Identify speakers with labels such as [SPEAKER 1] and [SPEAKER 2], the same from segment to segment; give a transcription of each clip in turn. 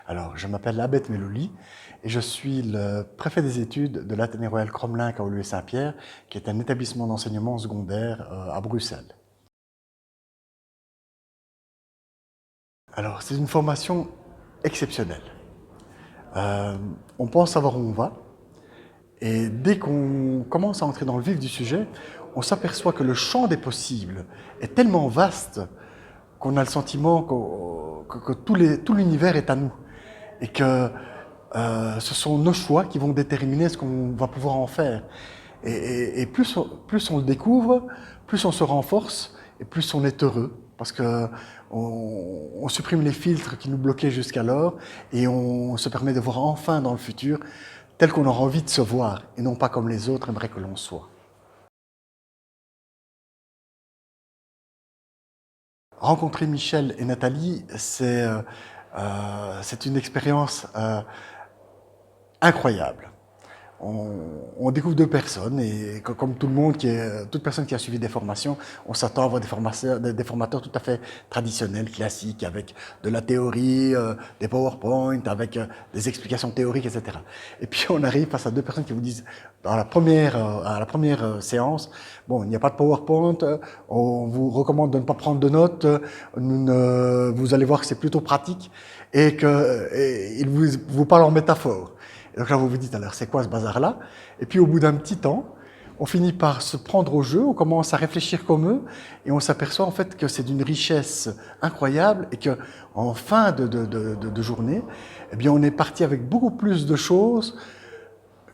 [SPEAKER 1] Alors, je m'appelle Abed Melouli et je suis le préfet des études de l'Athénée Royal Crommelin à Woluwe-Saint-Pierre, qui est un établissement d'enseignement secondaire à Bruxelles. Alors, c'est une formation exceptionnelle. On pense savoir où on va et dès qu'on commence à entrer dans le vif du sujet, on s'aperçoit que le champ des possibles est tellement vaste qu'on a le sentiment que tout l'univers est à nous et que ce sont nos choix qui vont déterminer ce qu'on va pouvoir en faire. Et plus on le découvre, plus on se renforce et plus on est heureux parce que on supprime les filtres qui nous bloquaient jusqu'alors et on se permet de voir enfin dans le futur tel qu'on aura envie de se voir et non pas comme les autres aimeraient que l'on soit. Rencontrer Michel et Nathalie, c'est une expérience incroyable. On découvre deux personnes et comme tout le monde, toute personne qui a suivi des formations, on s'attend à avoir des formateurs tout à fait traditionnels, classiques, avec de la théorie, des PowerPoint, avec des explications théoriques, etc. Et puis on arrive face à deux personnes qui vous disent, à la première séance, bon, il n'y a pas de PowerPoint, on vous recommande de ne pas prendre de notes, vous allez voir que c'est plutôt pratique et qu'ils vous parlent en métaphore. Et donc là, vous vous dites, alors, c'est quoi ce bazar-là? Et puis, au bout d'un petit temps, on finit par se prendre au jeu, on commence à réfléchir comme eux, et on s'aperçoit en fait que c'est d'une richesse incroyable, et que en fin de journée, eh bien, on est parti avec beaucoup plus de choses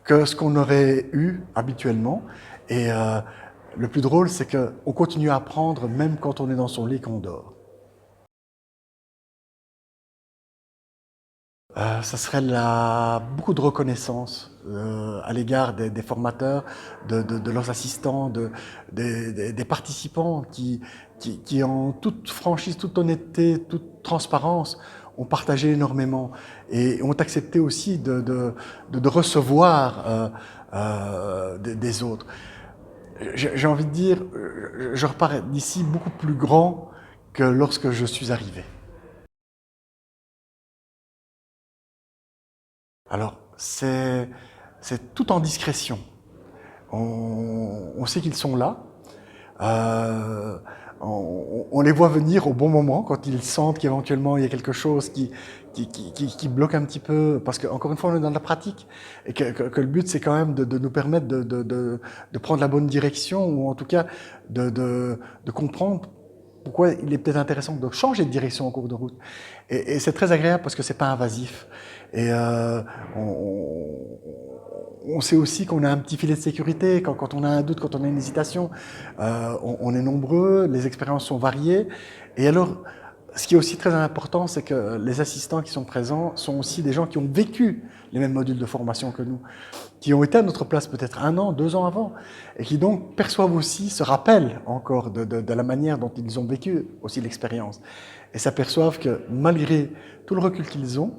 [SPEAKER 1] que ce qu'on aurait eu habituellement. Et le plus drôle, c'est qu'on continue à apprendre même quand on est dans son lit, qu'on dort. Ça serait beaucoup de reconnaissance à l'égard des formateurs, de leurs assistants, des participants qui, en toute franchise, toute honnêteté, toute transparence, ont partagé énormément et ont accepté aussi de recevoir des autres. J'ai envie de dire, je repars d'ici beaucoup plus grand que lorsque je suis arrivé. Alors, c'est tout en discrétion. On sait qu'ils sont là. Euh, on les voit venir au bon moment, quand ils sentent qu'éventuellement il y a quelque chose qui bloque un petit peu. Parce qu'encore une fois, on est dans la pratique. Et que le but, c'est quand même de nous permettre de prendre la bonne direction, ou en tout cas de comprendre pourquoi il est peut-être intéressant de changer de direction en cours de route. Et c'est très agréable parce que c'est pas invasif. Et on sait aussi qu'on a un petit filet de sécurité quand on a un doute, quand on a une hésitation. On est nombreux, les expériences sont variées. Et alors, ce qui est aussi très important, c'est que les assistants qui sont présents sont aussi des gens qui ont vécu les mêmes modules de formation que nous, qui ont été à notre place peut-être 1 an, 2 ans avant, et qui donc perçoivent aussi, se rappellent encore de la manière dont ils ont vécu aussi l'expérience, et s'aperçoivent que malgré tout le recul qu'ils ont,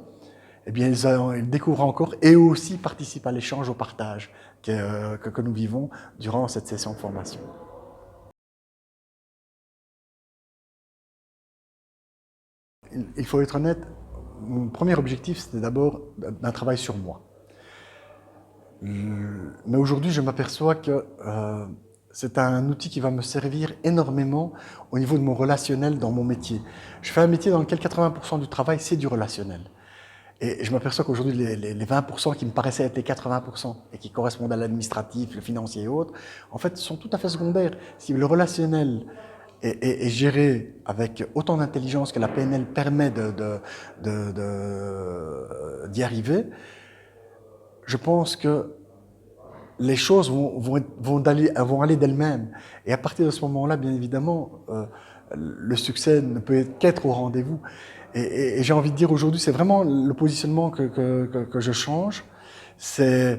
[SPEAKER 1] eh bien ils découvrent encore et aussi participent à l'échange, au partage que nous vivons durant cette session de formation. Il faut être honnête, mon premier objectif, c'était d'abord d'un travail sur moi. Mais aujourd'hui, je m'aperçois que c'est un outil qui va me servir énormément au niveau de mon relationnel dans mon métier. Je fais un métier dans lequel 80% du travail, c'est du relationnel. Et je m'aperçois qu'aujourd'hui, les 20% qui me paraissaient être les 80% et qui correspondent à l'administratif, le financier et autres, en fait, sont tout à fait secondaires. Si le relationnel est géré avec autant d'intelligence que la PNL permet d'y arriver, je pense que les choses vont aller d'elles-mêmes. Et à partir de ce moment-là, bien évidemment, le succès ne peut qu'être au rendez-vous. Et j'ai envie de dire aujourd'hui, c'est vraiment le positionnement que je change. Et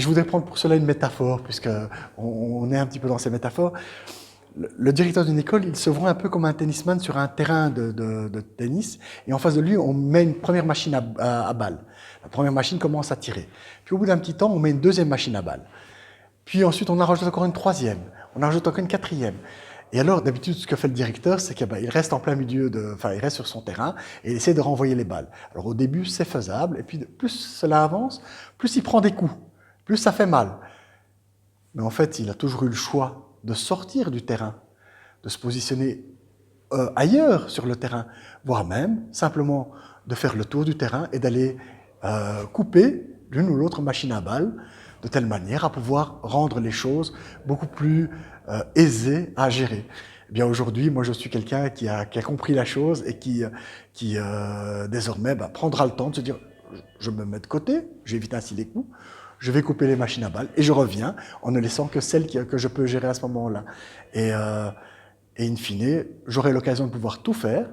[SPEAKER 1] je voudrais prendre pour cela une métaphore, puisqu'on est un petit peu dans ces métaphores. Le directeur d'une école, il se voit un peu comme un tennisman sur un terrain de tennis, et en face de lui, on met une première machine à balles. La première machine commence à tirer. Puis au bout d'un petit temps, on met une deuxième machine à balles. Puis ensuite, on en rajoute encore une troisième, on en rajoute encore une quatrième. Et alors, d'habitude, ce que fait le directeur, c'est qu'il reste en plein milieu il reste sur son terrain et il essaie de renvoyer les balles. Alors au début, c'est faisable, et puis plus cela avance, plus il prend des coups, plus ça fait mal. Mais en fait, il a toujours eu le choix de sortir du terrain, de se positionner ailleurs sur le terrain, voire même simplement de faire le tour du terrain et d'aller couper l'une ou l'autre machine à balles de telle manière à pouvoir rendre les choses beaucoup plus aisées à gérer. Eh bien aujourd'hui, moi je suis quelqu'un qui a compris la chose et qui désormais prendra le temps de se dire je me mets de côté, j'évite ainsi les coups, je vais couper les machines à balles et je reviens en ne laissant que celles que je peux gérer à ce moment-là. Et in fine, j'aurai l'occasion de pouvoir tout faire,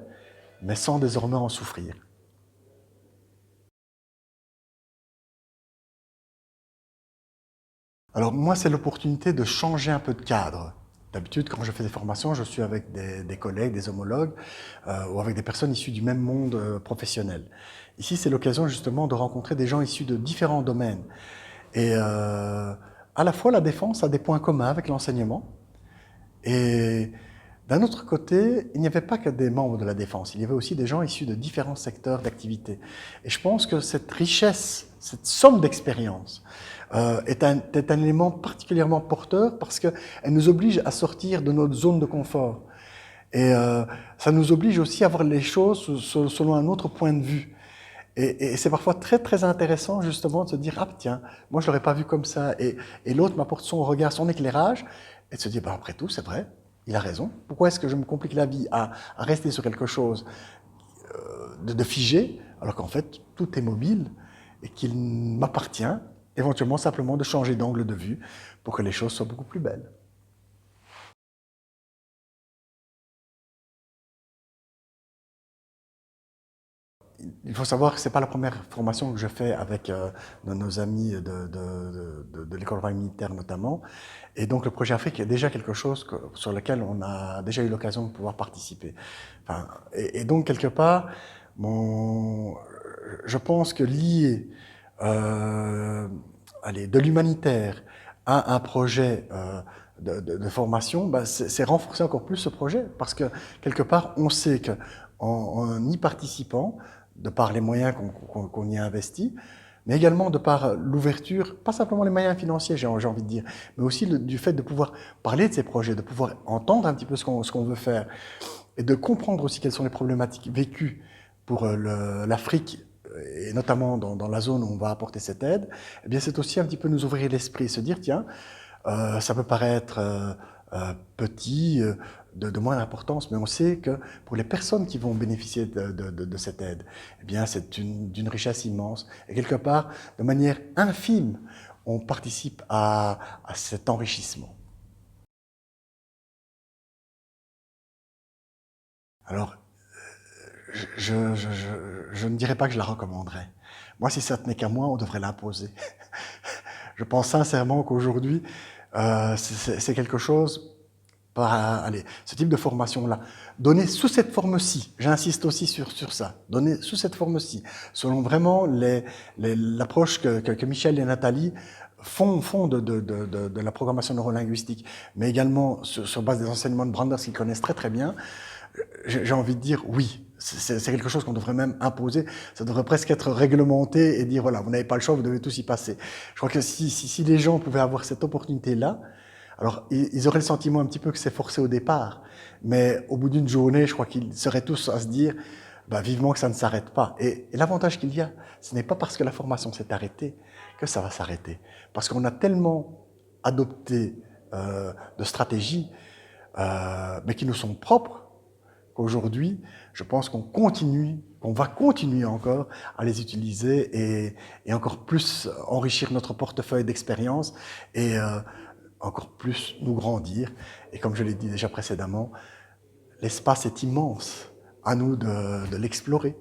[SPEAKER 1] mais sans désormais en souffrir. Alors moi, c'est l'opportunité de changer un peu de cadre. D'habitude, quand je fais des formations, je suis avec des collègues, des homologues, ou avec des personnes issues du même monde professionnel. Ici, c'est l'occasion justement de rencontrer des gens issus de différents domaines. Et à la fois, la défense a des points communs avec l'enseignement, et d'un autre côté, il n'y avait pas que des membres de la défense, il y avait aussi des gens issus de différents secteurs d'activité. Et je pense que cette richesse, cette somme d'expérience est un élément particulièrement porteur parce qu'elle nous oblige à sortir de notre zone de confort. Et ça nous oblige aussi à voir les choses selon un autre point de vue. Et c'est parfois très très intéressant justement de se dire « Ah tiens, moi je l'aurais pas vu comme ça » et l'autre m'apporte son regard, son éclairage et de se dire « Après tout, c'est vrai, il a raison. Pourquoi est-ce que je me complique la vie à rester sur quelque chose de figé alors qu'en fait tout est mobile et qu'il m'appartient éventuellement simplement de changer d'angle de vue pour que les choses soient beaucoup plus belles. » Il faut savoir que ce n'est pas la première formation que je fais avec nos amis de l'école royale militaire notamment. Et donc le projet Afrique est déjà quelque chose sur lequel on a déjà eu l'occasion de pouvoir participer. Enfin, et donc quelque part, je pense que lier de l'humanitaire à un projet de formation, c'est renforcer encore plus ce projet. Parce que quelque part, on sait qu'en y participant, de par les moyens qu'on y a investis, mais également de par l'ouverture, pas simplement les moyens financiers, j'ai envie de dire, mais aussi du fait de pouvoir parler de ces projets, de pouvoir entendre un petit peu ce qu'on veut faire, et de comprendre aussi quelles sont les problématiques vécues pour l'Afrique, et notamment dans la zone où on va apporter cette aide, eh bien c'est aussi un petit peu nous ouvrir l'esprit, se dire, tiens, ça peut paraître petit, de moindre importance, mais on sait que pour les personnes qui vont bénéficier de cette aide, eh bien c'est d'une richesse immense. Et quelque part, de manière infime, on participe à cet enrichissement. Alors, je ne dirais pas que je la recommanderais. Moi, si ça tenait qu'à moi, on devrait l'imposer. Je pense sincèrement qu'aujourd'hui, c'est quelque chose, allez, ce type de formation-là, donné sous cette forme-ci, j'insiste aussi sur ça, donné sous cette forme-ci, selon vraiment l'approche que Michel et Nathalie font de la programmation neurolinguistique, mais également sur base des enseignements de Branders qu'ils connaissent très très bien, j'ai envie de dire oui. C'est quelque chose qu'on devrait même imposer. Ça devrait presque être réglementé et dire voilà, vous n'avez pas le choix, vous devez tous y passer. Je crois que si les gens pouvaient avoir cette opportunité-là, alors ils auraient le sentiment un petit peu que c'est forcé au départ, mais au bout d'une journée, je crois qu'ils seraient tous à se dire vivement que ça ne s'arrête pas. Et l'avantage qu'il y a, ce n'est pas parce que la formation s'est arrêtée que ça va s'arrêter. Parce qu'on a tellement adopté de stratégies, mais qui nous sont propres, qu'aujourd'hui, je pense qu'on va continuer encore à les utiliser et encore plus enrichir notre portefeuille d'expérience et encore plus nous grandir. Et comme je l'ai dit déjà précédemment, l'espace est immense, à nous de l'explorer.